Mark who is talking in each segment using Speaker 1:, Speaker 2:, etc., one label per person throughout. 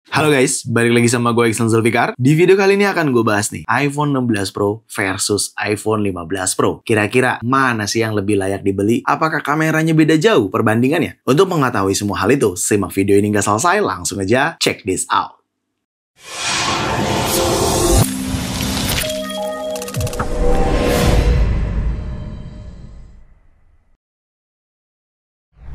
Speaker 1: Halo guys, balik lagi sama gue Iksan Zulfikar. Di video kali ini akan gue bahas nih iPhone 16 Pro versus iPhone 15 Pro. Kira-kira mana sih yang lebih layak dibeli? Apakah kameranya beda jauh perbandingannya? Untuk mengetahui semua hal itu, simak video ini nggak selesai, langsung aja check this out.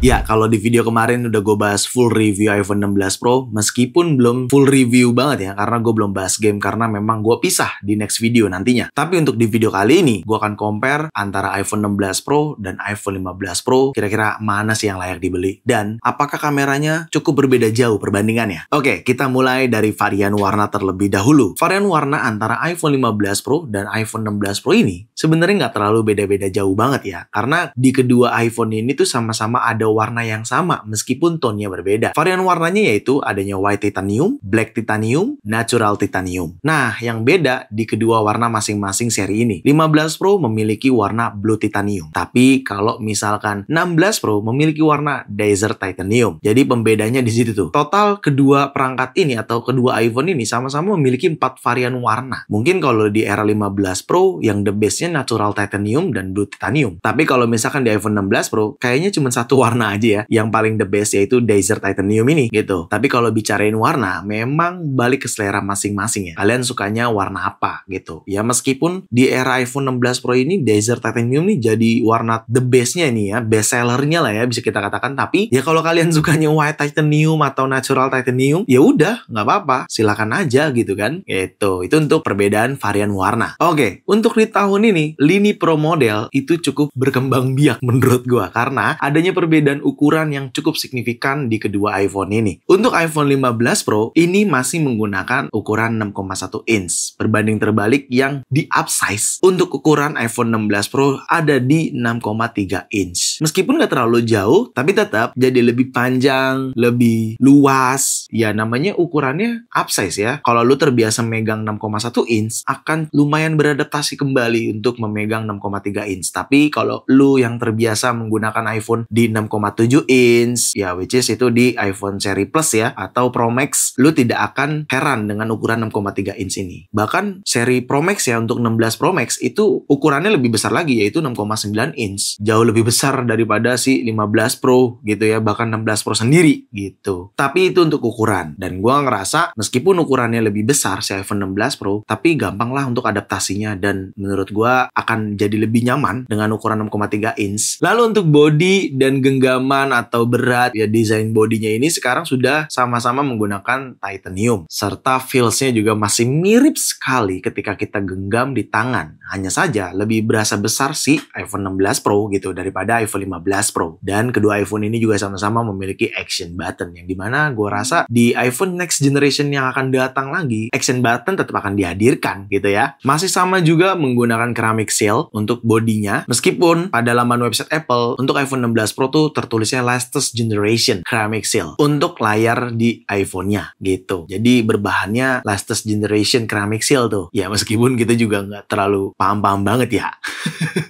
Speaker 1: Ya, kalau di video kemarin udah gue bahas full review iPhone 16 Pro, meskipun belum full review banget ya, karena gue belum bahas game, karena memang gue pisah di next video nantinya. Tapi untuk di video kali ini, gue akan compare antara iPhone 16 Pro dan iPhone 15 Pro, kira-kira mana sih yang layak dibeli, dan apakah kameranya cukup berbeda jauh perbandingannya. Oke, kita mulai dari varian warna terlebih dahulu. Varian warna antara iPhone 15 Pro dan iPhone 16 Pro ini sebenarnya nggak terlalu beda-beda jauh banget ya, karena di kedua iPhone ini tuh sama-sama ada warna yang sama meskipun tone-nya berbeda. Varian warnanya yaitu adanya white titanium, black titanium, natural titanium. Nah, yang beda di kedua warna masing-masing seri ini. 15 Pro memiliki warna blue titanium. Tapi kalau misalkan 16 Pro memiliki warna desert titanium. Jadi pembedanya di situ tuh. Total kedua perangkat ini atau kedua iPhone ini sama-sama memiliki 4 varian warna. Mungkin kalau di era 15 Pro yang the best-nya natural titanium dan blue titanium. Tapi kalau misalkan di iPhone 16 Pro kayaknya cuma satu warna aja ya, yang paling the best yaitu desert titanium ini gitu. Tapi kalau bicarain warna, memang balik ke selera masing-masing ya. Kalian sukanya warna apa gitu. Ya meskipun di era iPhone 16 Pro ini desert titanium nih jadi warna the bestnya ini ya, best sellernya lah ya bisa kita katakan. Tapi ya kalau kalian sukanya white titanium atau natural titanium, ya udah nggak apa-apa, silakan aja gitu kan. Gitu. Itu untuk perbedaan varian warna. Oke, untuk di tahun ini lini Pro model itu cukup berkembang biak menurut gua karena adanya perbedaan ukuran yang cukup signifikan di kedua iPhone ini. Untuk iPhone 15 Pro, ini masih menggunakan ukuran 6,1 inch. Berbanding terbalik yang di upsize untuk ukuran iPhone 16 Pro ada di 6,3 inch. Meskipun nggak terlalu jauh, tapi tetap jadi lebih panjang, lebih luas. Ya namanya ukurannya upsize ya. Kalau lu terbiasa megang 6,1 inch, akan lumayan beradaptasi kembali untuk memegang 6,3 inch. Tapi kalau lu yang terbiasa menggunakan iPhone di 6,7 inch, ya which is itu di iPhone seri Plus ya, atau Pro Max, lu tidak akan heran dengan ukuran 6,3 inch ini. Bahkan seri Pro Max ya, untuk 16 Pro Max itu ukurannya lebih besar lagi, yaitu 6,9 inch. Jauh lebih besar daripada si 15 Pro gitu ya, bahkan 16 Pro sendiri gitu. Tapi itu untuk ukuran. Dan gua ngerasa meskipun ukurannya lebih besar si iPhone 16 Pro, tapi gampang lah untuk adaptasinya, dan menurut gua akan jadi lebih nyaman dengan ukuran 6,3 inch. Lalu untuk body dan genggaman atau berat, ya desain bodinya ini sekarang sudah sama-sama menggunakan titanium. Serta feels-nya juga masih mirip sekali ketika kita genggam di tangan. Hanya saja lebih berasa besar si iPhone 16 Pro gitu daripada iPhone 15 Pro. Dan kedua iPhone ini juga sama-sama memiliki action button, yang dimana gue rasa di iPhone next generation yang akan datang lagi, action button tetap akan dihadirkan gitu ya. Masih sama juga menggunakan ceramic seal untuk bodinya, meskipun pada laman website Apple untuk iPhone 16 Pro tuh tertulisnya latest generation ceramic seal untuk layar di iPhone-nya gitu. Jadi berbahannya latest generation ceramic seal tuh. Ya meskipun kita juga nggak terlalu paham-paham banget ya.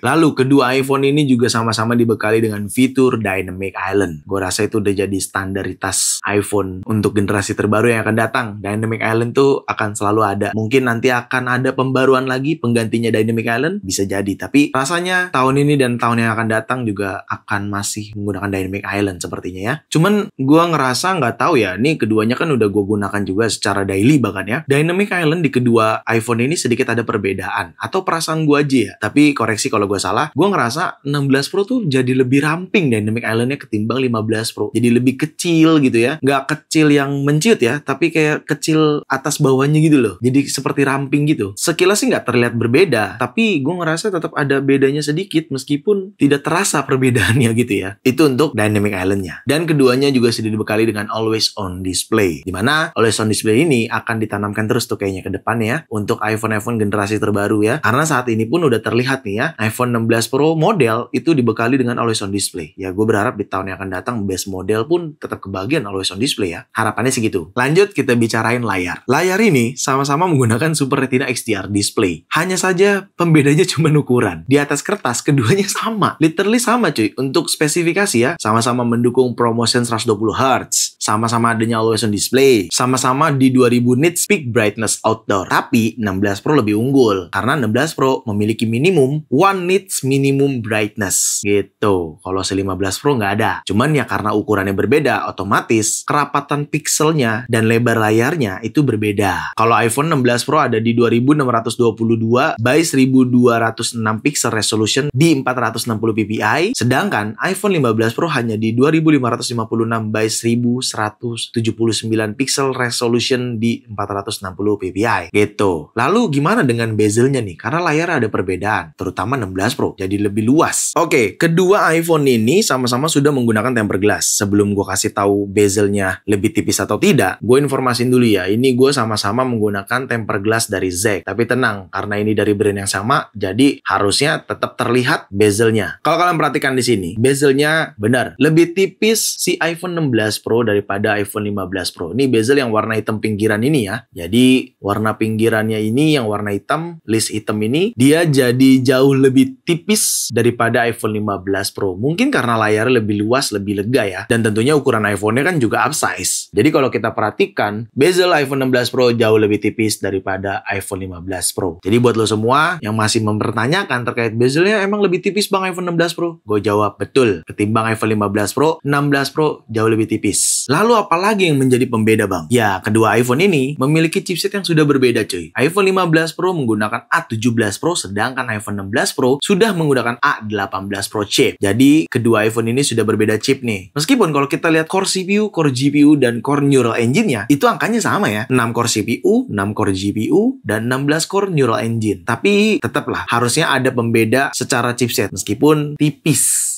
Speaker 1: Lalu kedua iPhone ini juga sama-sama dibekali dengan fitur Dynamic Island. Gue rasa itu udah jadi standaritas iPhone untuk generasi terbaru yang akan datang. Dynamic Island tuh akan selalu ada. Mungkin nanti akan ada pembaruan lagi penggantinya Dynamic Island, bisa jadi. Tapi rasanya tahun ini dan tahun yang akan datang juga akan masih menggunakan Dynamic Island sepertinya ya. Cuman gue ngerasa nggak tahu ya, ini keduanya kan udah gue gunakan juga secara daily bahkan ya. Dynamic Island di kedua iPhone ini sedikit ada perbedaan, atau perasaan gue aja ya. Tapi koreksi kalau gue salah. Gue ngerasa 16 Pro tuh jadi lebih ramping Dynamic Island-nya ketimbang 15 Pro. Jadi lebih kecil gitu ya. Nggak kecil yang menciut ya, tapi kayak kecil atas bawahnya gitu loh. Jadi seperti ramping gitu. Sekilas sih nggak terlihat berbeda, tapi gue ngerasa tetap ada bedanya sedikit meskipun tidak terasa perbedaannya gitu ya. Itu untuk Dynamic Island-nya. Dan keduanya juga sudah dibekali dengan Always On Display. Dimana Always On Display ini akan ditanamkan terus tuh kayaknya ke depannya ya, untuk iPhone generasi terbaru ya. Karena saat ini pun udah terlihat nih ya, iPhone 16 Pro model itu dibekali dengan dengan always on display. Ya gue berharap di tahun yang akan datang base model pun tetap kebagian always on display ya. Harapannya segitu. Lanjut kita bicarain layar. Layar ini sama-sama menggunakan Super Retina XDR display. Hanya saja pembedanya cuma ukuran. Di atas kertas keduanya sama. Literally sama cuy. Untuk spesifikasi ya, sama-sama mendukung ProMotion 120 Hz. Sama-sama adanya always on display. Sama-sama di 2000 nits peak brightness outdoor. Tapi 16 Pro lebih unggul. Karena 16 Pro memiliki minimum 1 nits minimum brightness. Gitu. Kalau se-15 Pro nggak ada. Cuman ya karena ukurannya berbeda, otomatis kerapatan pixelnya dan lebar layarnya itu berbeda. Kalau iPhone 16 Pro ada di 2622 by 1206 pixel resolution di 460 ppi. Sedangkan iPhone 15 Pro hanya di 2556 by 1179 pixel resolution di 460 ppi gitu. Lalu gimana dengan bezelnya nih? Karena layar ada perbedaan, terutama 16 Pro jadi lebih luas. Oke, kedua iPhone ini sama-sama sudah menggunakan tempered glass. Sebelum gue kasih tahu bezelnya lebih tipis atau tidak, gue informasin dulu ya. Ini gue sama-sama menggunakan tempered glass dari Zeg. Tapi tenang, karena ini dari brand yang sama, jadi harusnya tetap terlihat bezelnya. Kalau kalian perhatikan di sini, bezelnya benar lebih tipis si iPhone 16 Pro daripada iPhone 15 Pro. Ini bezel yang warna hitam pinggiran ini ya. Jadi warna pinggirannya ini yang warna hitam, list hitam ini, dia jadi jauh lebih tipis daripada iPhone 15 Pro. Mungkin karena layarnya lebih luas, lebih lega ya. Dan tentunya ukuran iPhone-nya kan juga upsize. Jadi kalau kita perhatikan, bezel iPhone 16 Pro jauh lebih tipis daripada iPhone 15 Pro. Jadi buat lo semua yang masih mempertanyakan terkait bezelnya, emang lebih tipis bang iPhone 16 Pro? Gue jawab betul. Ketimbang iPhone 15 Pro, 16 Pro jauh lebih tipis. Lalu apalagi yang menjadi pembeda bang? Ya, kedua iPhone ini memiliki chipset yang sudah berbeda cuy. iPhone 15 Pro menggunakan A17 Pro, sedangkan iPhone 16 Pro sudah menggunakan A18 Pro chip. Jadi kedua iPhone ini sudah berbeda chip nih. Meskipun kalau kita lihat core CPU, core GPU, dan core neural engine-nya, itu angkanya sama ya. 6 core CPU, 6 core GPU, dan 16 core neural engine. Tapi tetaplah harusnya ada pembeda secara chipset, meskipun tipis.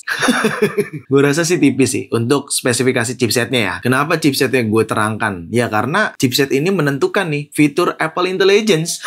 Speaker 1: Gue rasa sih tipis sih untuk spesifikasi chipsetnya ya. Kenapa chipsetnya gue terangkan? Ya karena chipset ini menentukan nih fitur Apple Intelligence.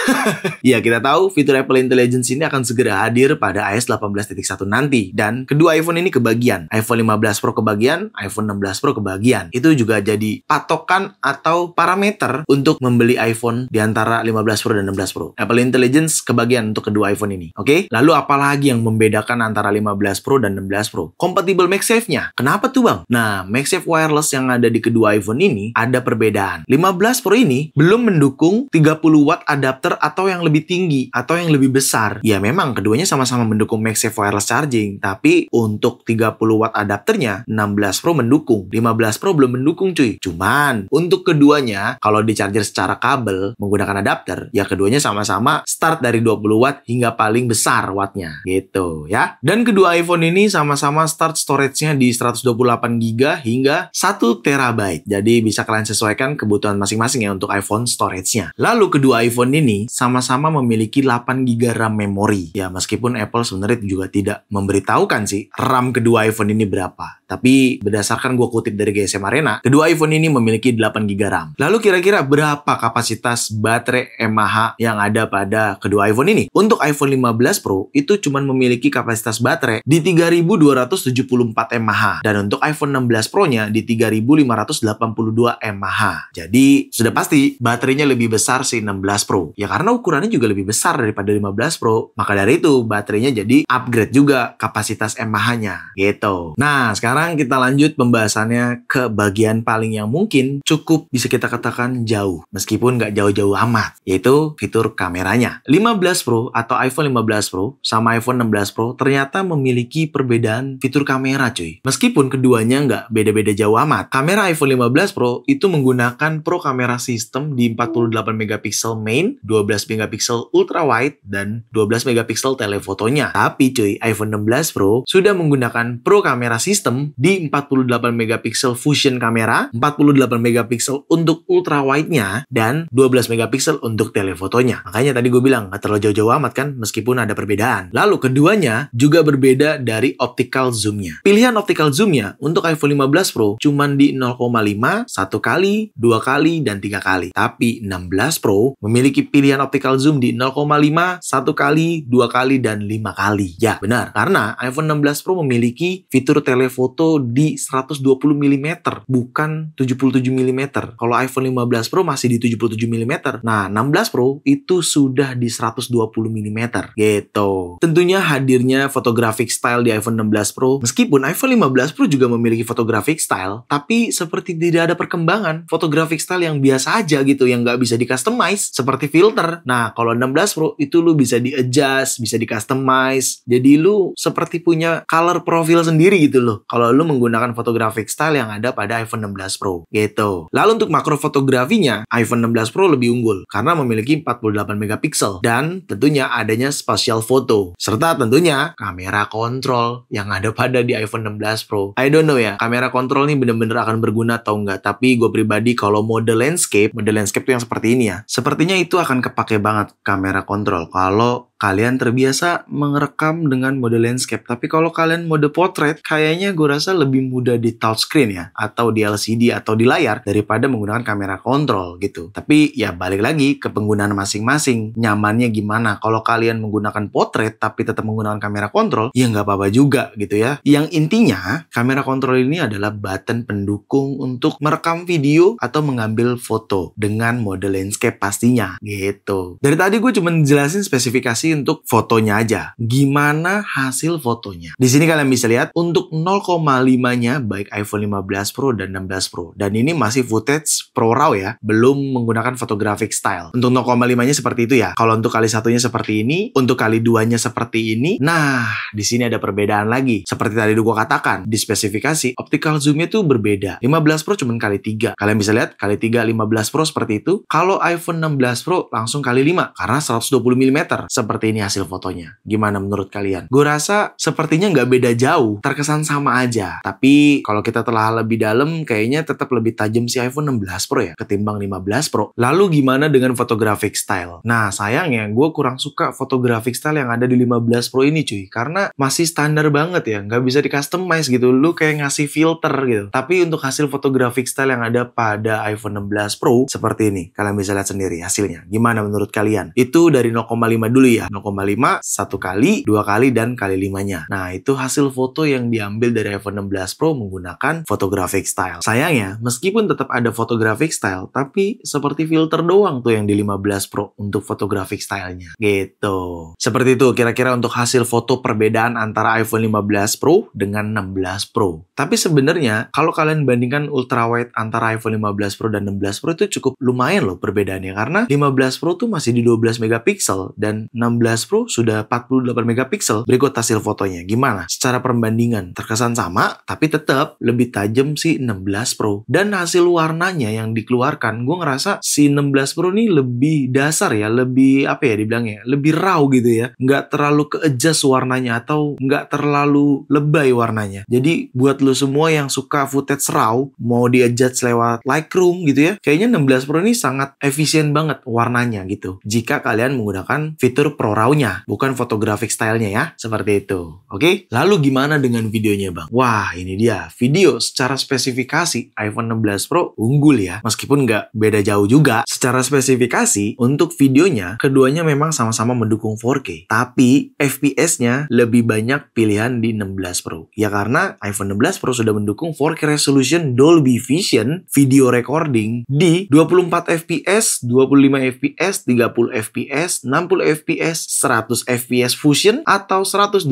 Speaker 1: Ya kita tahu fitur Apple Intelligence ini akan segera hadir pada iOS 18.1 nanti. Dan kedua iPhone ini kebagian. iPhone 15 Pro kebagian, iPhone 16 Pro kebagian. Itu juga jadi patokan atau parameter untuk membeli iPhone di antara 15 Pro dan 16 Pro. Apple Intelligence kebagian untuk kedua iPhone ini. Oke? Lalu apalagi yang membedakan antara 15 Pro dan 16 Pro? Kompatibel MagSafe-nya. Kenapa tuh bang? Nah, MagSafe wireless yang ada di kedua iPhone ini ada perbedaan. 15 Pro ini belum mendukung 30 watt adapter atau yang lebih tinggi atau yang lebih besar. Ya memang keduanya sama-sama mendukung MagSafe wireless charging, tapi untuk 30 watt adapternya 16 Pro mendukung, 15 Pro belum mendukung cuy. Cuman untuk keduanya kalau di charger secara kabel menggunakan adapter, ya keduanya sama-sama start dari 20 watt hingga paling besar wattnya gitu ya. Dan kedua iPhone ini sama-sama start storage-nya di 128GB hingga 1TB. Jadi bisa kalian sesuaikan kebutuhan masing-masing ya untuk iPhone storage-nya. Lalu kedua iPhone ini sama-sama memiliki 8GB RAM memori. Ya meskipun Apple sebenarnya juga tidak memberitahukan sih RAM kedua iPhone ini berapa. Tapi berdasarkan gue kutip dari GSM Arena, kedua iPhone ini memiliki 8GB RAM. Lalu kira-kira berapa kapasitas baterai mAh yang ada pada kedua iPhone ini? Untuk iPhone 15 Pro itu cuma memiliki kapasitas baterai di 3274 mAh. Dan untuk iPhone 16 Pro-nya di 3582 mAh. Jadi sudah pasti baterainya lebih besar si 16 Pro. Ya karena ukurannya juga lebih besar daripada 15 Pro. Maka dari itu baterainya jadi upgrade juga kapasitas mAh-nya gitu. Nah sekarang kita lanjut pembahasannya ke bagian paling yang mungkin cukup bisa kita katakan jauh. Meskipun nggak jauh-jauh amat. Yaitu fitur kameranya. 15 Pro atau iPhone 15 Pro sama iPhone 16 Pro ternyata memiliki perbedaan fitur kamera cuy. Meskipun keduanya nggak beda-beda jauh amat. Kamera iPhone 15 Pro itu menggunakan Pro Camera System di 48MP main, 12MP ultra wide, dan 12MP telefotonya. Tapi cuy, iPhone 16 Pro sudah menggunakan Pro Camera System zoom di 48 megapiksel fusion kamera, 48 megapiksel untuk ultra wide-nya, dan 12 megapiksel untuk telefotonya. Makanya tadi gue bilang nggak terlalu jauh-jauh amat kan, meskipun ada perbedaan. Lalu keduanya juga berbeda dari optical zoom-nya. Pilihan optical zoom-nya untuk iPhone 15 Pro cuman di 0,5, 1 kali, 2 kali, dan 3 kali. Tapi 16 Pro memiliki pilihan optical zoom di 0,5, 1 kali, 2 kali, dan 5 kali. Ya, benar. Karena iPhone 16 Pro memiliki fitur telefoto di 120 mm, bukan 77 mm. Kalau iPhone 15 Pro masih di 77 mm. Nah, 16 Pro itu sudah di 120 mm. Gitu. Tentunya hadirnya photographic style di iPhone 16 Pro, meskipun iPhone 15 Pro juga memiliki photographic style, tapi seperti tidak ada perkembangan. Photographic style yang biasa aja gitu, yang nggak bisa di-customize, seperti filter. Nah, kalau 16 Pro itu lu bisa di-adjust, bisa di-customize. Jadi lu seperti punya color profile sendiri gitu loh, kalau lu menggunakan photographic style yang ada pada iPhone 16 Pro. Gitu. Lalu untuk makro fotografinya, iPhone 16 Pro lebih unggul karena memiliki 48 megapiksel dan tentunya adanya spatial photo, serta tentunya kamera kontrol yang ada pada di iPhone 16 Pro. I don't know ya, kamera kontrol ini bener-bener akan berguna atau enggak, tapi gue pribadi kalau mode landscape tuh yang seperti ini ya, sepertinya itu akan kepake banget kamera kontrol kalau kalian terbiasa merekam dengan mode landscape. Tapi kalau kalian mode portrait, kayaknya gue rasa lebih mudah di touchscreen ya, atau di LCD atau di layar daripada menggunakan kamera kontrol gitu. Tapi ya balik lagi ke penggunaan masing-masing, nyamannya gimana. Kalau kalian menggunakan portrait tapi tetap menggunakan kamera kontrol, ya nggak apa-apa juga gitu ya. Yang intinya, kamera kontrol ini adalah button pendukung untuk merekam video atau mengambil foto dengan mode landscape pastinya gitu. Dari tadi gue cuma jelasin spesifikasi untuk fotonya aja. Gimana hasil fotonya? Di sini kalian bisa lihat untuk 0,5-nya baik iPhone 15 Pro dan 16 Pro. Dan ini masih footage Pro RAW ya, belum menggunakan photographic style. Untuk 0,5-nya seperti itu ya. Kalau untuk kali satunya seperti ini, untuk kali 2-nya seperti ini. Nah, di sini ada perbedaan lagi. Seperti tadi gue katakan, di spesifikasi optical zoom-nya tuh berbeda. 15 Pro cuma kali 3. Kalian bisa lihat kali 3 15 Pro seperti itu. Kalau iPhone 16 Pro langsung kali 5 karena 120 mm. Seperti ini hasil fotonya. Gimana menurut kalian? Gue rasa sepertinya nggak beda jauh, terkesan sama aja. Tapi kalau kita telah lebih dalam, kayaknya tetap lebih tajam si iPhone 16 Pro ya, ketimbang 15 Pro. Lalu gimana dengan photographic style? Nah, sayangnya gue kurang suka photographic style yang ada di 15 Pro ini cuy, karena masih standar banget ya, nggak bisa di-customize gitu. Lu kayak ngasih filter gitu. Tapi untuk hasil photographic style yang ada pada iPhone 16 Pro, seperti ini. Kalian bisa lihat sendiri hasilnya. Gimana menurut kalian? Itu dari 0,5 dulu ya. 0,5, 1 kali, 2 kali, dan kali 5-nya. Nah, itu hasil foto yang diambil dari iPhone 16 Pro menggunakan photographic style. Sayangnya, meskipun tetap ada photographic style, tapi seperti filter doang tuh yang di 15 Pro untuk photographic style-nya. Gitu. Seperti itu kira-kira untuk hasil foto perbedaan antara iPhone 15 Pro dengan 16 Pro. Tapi sebenarnya, kalau kalian bandingkan ultrawide antara iPhone 15 Pro dan 16 Pro itu cukup lumayan loh perbedaannya. Karena 15 Pro tuh masih di 12 megapiksel dan 16 Pro sudah 48 megapiksel. Berikut hasil fotonya. Gimana? Secara perbandingan terkesan sama, tapi tetap lebih tajam si 16 Pro. Dan hasil warnanya yang dikeluarkan, gue ngerasa si 16 Pro ini lebih dasar ya, lebih apa ya dibilangnya, lebih raw gitu ya. Nggak terlalu ke-adjust warnanya atau nggak terlalu lebay warnanya. Jadi buat lo semua yang suka footage raw, mau di-adjust lewat Lightroom gitu ya, kayaknya 16 Pro ini sangat efisien banget warnanya gitu. Jika kalian menggunakan fitur Pro RAW-nya, bukan photographic style-nya ya, seperti itu. Oke? Lalu gimana dengan videonya bang? Wah, ini dia. Video secara spesifikasi iPhone 16 Pro unggul ya, meskipun nggak beda jauh juga. Secara spesifikasi, untuk videonya, keduanya memang sama-sama mendukung 4K. Tapi, FPS-nya lebih banyak pilihan di 16 Pro. Ya karena iPhone 16 Pro sudah mendukung 4K resolution Dolby Vision video recording di 24 fps, 25 fps, 30 fps, 60 fps, 100 fps Fusion atau 120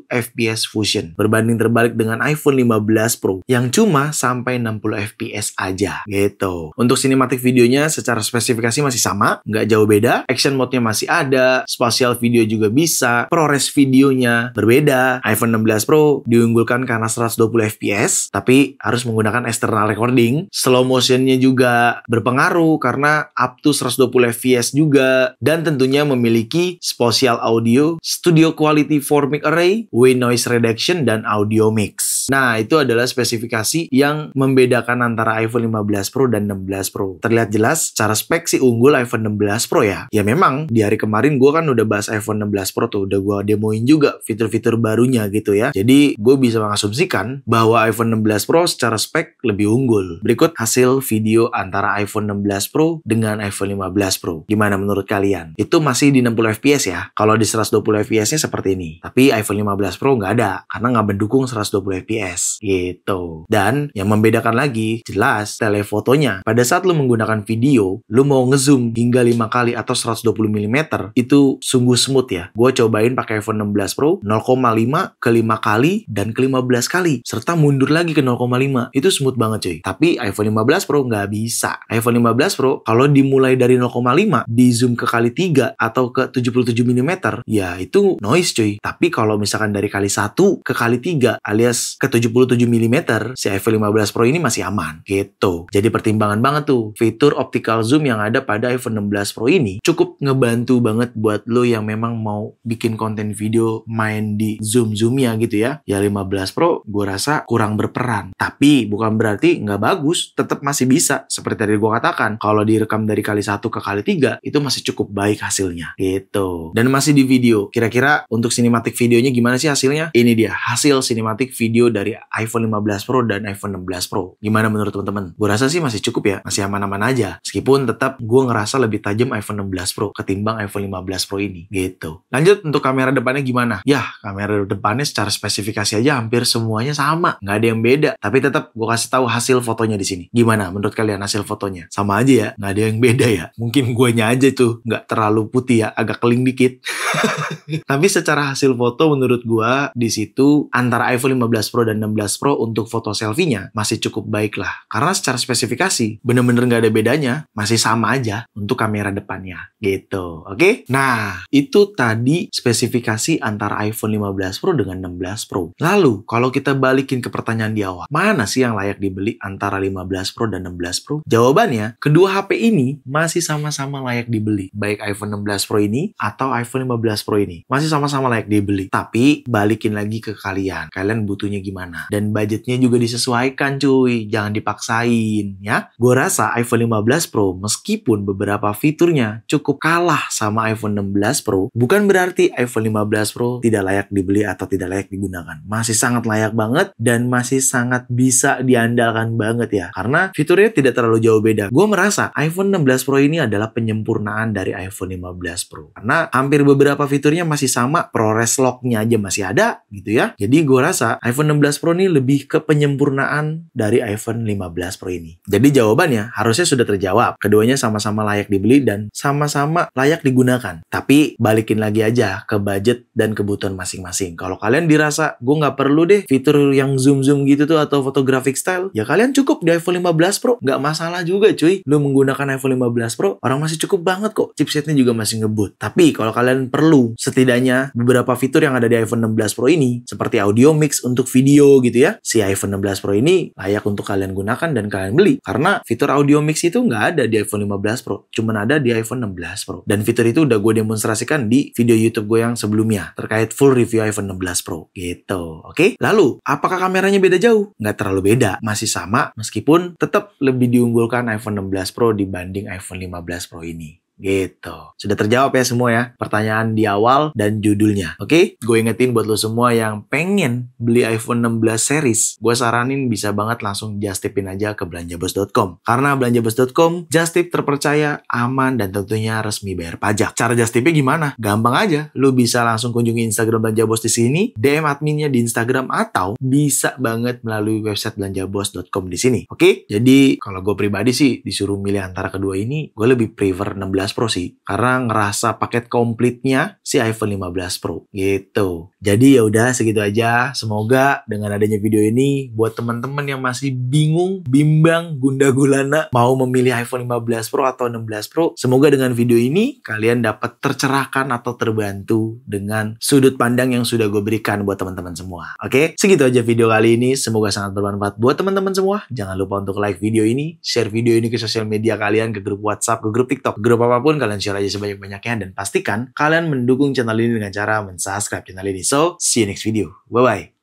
Speaker 1: fps Fusion. Berbanding terbalik dengan iPhone 15 Pro yang cuma sampai 60 fps aja gitu. Untuk cinematic videonya secara spesifikasi masih sama, nggak jauh beda. Action mode-nya masih ada, spatial video juga bisa, ProRes videonya berbeda. iPhone 16 Pro diunggulkan karena 120 fps, tapi harus menggunakan external recording. Slow motion-nya juga berpengaruh karena up to 120 fps juga, dan tentunya memiliki spatial audio, studio quality forming array, white noise reduction, dan audio mix. Nah, itu adalah spesifikasi yang membedakan antara iPhone 15 Pro dan 16 Pro. Terlihat jelas, secara spek sih unggul iPhone 16 Pro ya. Ya memang, di hari kemarin gue kan udah bahas iPhone 16 Pro tuh. Udah gue demoin juga fitur-fitur barunya gitu ya. Jadi, gue bisa mengasumsikan bahwa iPhone 16 Pro secara spek lebih unggul. Berikut hasil video antara iPhone 16 Pro dengan iPhone 15 Pro. Gimana menurut kalian? Itu masih di 60 fps ya. Kalau di 120 fps-nya seperti ini. Tapi iPhone 15 Pro nggak ada. Karena nggak mendukung 120 fps. Gitu. Dan yang membedakan lagi, jelas telefotonya. Pada saat lu menggunakan video, lu mau ngezoom hingga 5 kali atau 120 mm, itu sungguh smooth ya. Gue cobain pakai iPhone 16 Pro, 0,5 ke 5 kali dan ke 15 kali. Serta mundur lagi ke 0,5. Itu smooth banget cuy. Tapi iPhone 15 Pro nggak bisa. iPhone 15 Pro, kalau dimulai dari 0,5, di zoom ke kali 3 atau ke 77 mm, ya itu noise cuy. Tapi kalau misalkan dari kali 1 ke kali 3 alias ke 77 mm, si iPhone 15 Pro ini masih aman gitu. Jadi pertimbangan banget tuh fitur optical zoom yang ada pada iPhone 16 Pro ini cukup ngebantu banget buat lo yang memang mau bikin konten video main di zoom-zoomnya gitu ya. Ya 15 Pro gue rasa kurang berperan. Tapi bukan berarti nggak bagus, tetap masih bisa. Seperti tadi gue katakan, kalau direkam dari kali 1 ke kali 3 itu masih cukup baik hasilnya gitu. Dan masih di video, kira-kira untuk sinematik videonya gimana sih hasilnya? Ini dia hasil sinematik video dari iPhone 15 Pro dan iPhone 16 Pro. Gimana menurut teman-teman? Gue rasa sih masih cukup ya, masih aman-aman aja. Meskipun tetap gue ngerasa lebih tajam iPhone 16 Pro ketimbang iPhone 15 Pro ini gitu. Lanjut untuk kamera depannya gimana? Ya, kamera depannya secara spesifikasi aja hampir semuanya sama, nggak ada yang beda. Tapi tetap gue kasih tahu hasil fotonya di sini. Gimana menurut kalian hasil fotonya? Sama aja ya, nggak ada yang beda ya. Mungkin guanya aja tuh nggak terlalu putih ya, agak keling dikit. Tapi secara hasil foto menurut gua di situ antara iPhone 15 Pro dan 16 Pro untuk foto selfie-nya masih cukup baik lah. Karena secara spesifikasi bener-bener nggak ada bedanya, masih sama aja untuk kamera depannya gitu. Oke? Nah, itu tadi spesifikasi antara iPhone 15 Pro dengan 16 Pro. Lalu, kalau kita balikin ke pertanyaan di awal, mana sih yang layak dibeli antara 15 Pro dan 16 Pro? Jawabannya, kedua HP ini masih sama-sama layak dibeli. Baik iPhone 16 Pro ini atau iPhone 15 Pro ini. Masih sama-sama layak dibeli. Tapi, balikin lagi ke kalian. Kalian butuhnya gimana? Dan budgetnya juga disesuaikan cuy. Jangan dipaksain ya. Gue rasa iPhone 15 Pro meskipun beberapa fiturnya cukup kalah sama iPhone 16 Pro, bukan berarti iPhone 15 Pro tidak layak dibeli atau tidak layak digunakan. Masih sangat layak banget dan masih sangat bisa diandalkan banget ya. Karena fiturnya tidak terlalu jauh beda. Gue merasa iPhone 16 Pro ini adalah penyempurnaan dari iPhone 15 Pro. Karena hampir beberapa fiturnya masih sama, ProRes lock-nya aja masih ada gitu ya. Jadi gue rasa iPhone 16 Pro ini lebih ke penyempurnaan dari iPhone 15 Pro ini. Jadi jawabannya harusnya sudah terjawab. Keduanya sama-sama layak dibeli dan sama-sama layak digunakan. Tapi balikin lagi aja ke budget dan kebutuhan masing-masing. Kalau kalian dirasa gue nggak perlu deh fitur yang zoom-zoom gitu tuh atau photographic style, ya kalian cukup di iPhone 15 Pro. Nggak masalah juga cuy. Lu menggunakan iPhone 15 Pro, orang masih cukup banget kok. Chipsetnya juga masih ngebut. Tapi kalau kalian perlu setidaknya beberapa fitur yang ada di iPhone 16 Pro ini, seperti audio mix untuk video gitu ya, si iPhone 16 Pro ini layak untuk kalian gunakan dan kalian beli. Karena fitur audio mix itu nggak ada di iPhone 15 Pro, cuman ada di iPhone 16 Pro. Dan fitur itu udah gue demonstrasikan di video YouTube gue yang sebelumnya, terkait full review iPhone 16 Pro gitu. Oke? Lalu, apakah kameranya beda jauh? Nggak terlalu beda, masih sama, meskipun tetap lebih diunggulkan iPhone 16 Pro dibanding iPhone 15 Pro ini. Gitu. Sudah terjawab ya semua ya pertanyaan di awal dan judulnya. Oke? Gue ingetin buat lo semua yang pengen beli iPhone 16 series, gue saranin bisa banget langsung just tipin aja ke belanjabos.com. Karena belanjabos.com just tip terpercaya, aman, dan tentunya resmi bayar pajak. Cara just tipnya gimana? Gampang aja. Lo bisa langsung kunjungi Instagram Belanjabos di sini, DM adminnya di Instagram, atau bisa banget melalui website belanjabos.com di sini. Oke? Jadi kalau gue pribadi sih disuruh milih antara kedua ini, gue lebih prefer 16 Pro sih, karena ngerasa paket komplitnya si iPhone 15 Pro gitu. Jadi ya udah segitu aja. Semoga dengan adanya video ini buat teman-teman yang masih bingung, bimbang, gundah gulana mau memilih iPhone 15 Pro atau 16 Pro, semoga dengan video ini kalian dapat tercerahkan atau terbantu dengan sudut pandang yang sudah gue berikan buat teman-teman semua. Oke, segitu aja video kali ini. Semoga sangat bermanfaat buat teman-teman semua. Jangan lupa untuk like video ini, share video ini ke sosial media kalian, ke grup WhatsApp, ke grup TikTok, ke grup apapun, kalian share aja sebanyak-banyaknya, dan pastikan kalian mendukung channel ini dengan cara mensubscribe channel ini. So, see you next video. Bye-bye.